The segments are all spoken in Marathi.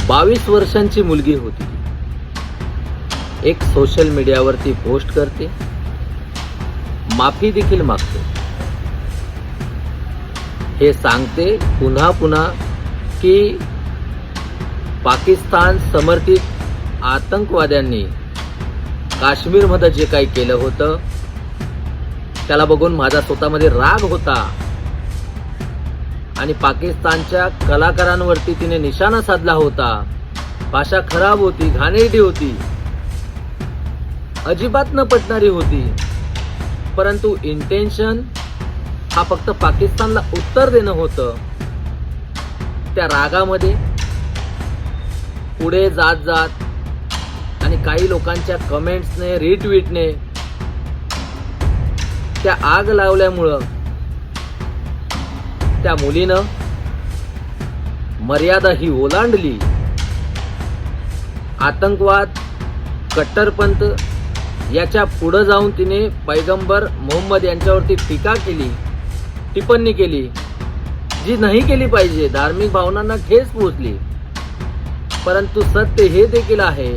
22 वर्षांची मुलगी होती. एक सोशल मीडियावरती पोस्ट करते, माफी देखील मागते. हे सांगते पुन्हा पुन्हा की पाकिस्तान समर्थित आतंकवाद्यांनी काश्मीरमध्ये जे काही केलं होतं त्याला बघून माझा स्वतःमध्ये राग होता आणि पाकिस्तानच्या कलाकारांवरती तिने निशाणा साधला होता. भाषा खराब होती, घाणेरडी होती, अजिबात न पटणारी होती. परंतु इंटेन्शन हा फक्त पाकिस्तानला उत्तर देणं होतं. त्या रागामध्ये पुढे जात जात आणि काही लोकांच्या कमेंट्सने, रिट्विटने त्या आग लावल्यामुळं त्या मुलीनं मर्यादा ही ओलांडली. आतंकवाद, कट्टरपंथ याच्या पुढे जाऊन तिने पैगंबर मोहम्मद यांच्यावरती टीका केली, टिप्पणी केली, जी नाही केली पाहिजे. धार्मिक भावनांना ठेच पोहोचली. परंतु सत्य हे देखील आहे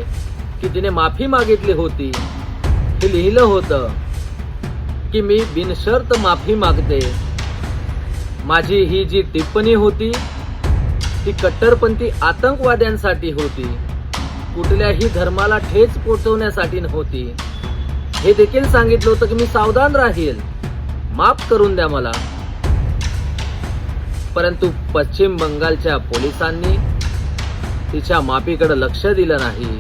की तिने माफी मागितली होती. हे लिहिलं होतं की मी बिनशर्त माफी मागते. माझी ही जी टिप्पणी होती ती कट्टरपंथी आतंकवाद्यांसाठी होती, कुठल्याही धर्माला ठेच पोहोचवण्यासाठी नव्हती. हे देखील सांगितलं होतं की मी सावधान राहील, माफ करून द्या मला. परंतु पश्चिम बंगालच्या पोलिसांनी तिच्या माफीकडे लक्ष दिलं नाही.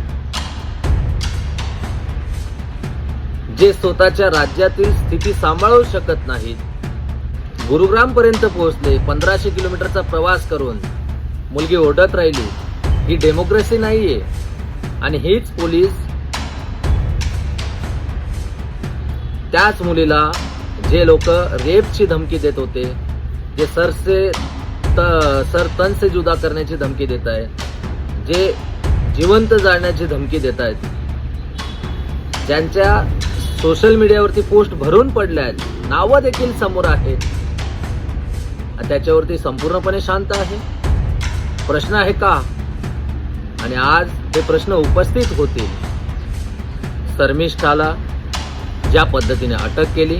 जे स्वतःच्या राज्यातील स्थिती सांभाळू शकत नाहीत, गुरुग्राम पर्यंत पोहोचले. 1500 किलोमीटरचा प्रवास करून मुलगी ओरडत राहिली. ही डेमोक्रेसी नाहीये. आणि हीच पोलीस त्याच मुलीला जे लोक रेपची धमकी देत होते, जे सर तन से जुदा करण्याची धमकी देत आहेत, जे जिवंत जाळण्याची धमकी देत आहेत, ज्यांच्या सोशल मीडियावरती पोस्ट भरून पडल्या आहेत, नावं देखील समोर आहेत, त्याच्यावरती संपूर्णपणे शांत आहे. प्रश्न आहे का? आणि आज हे प्रश्न उपस्थित होतील. शर्मिष्ठाला ज्या पद्धतीने अटक केली,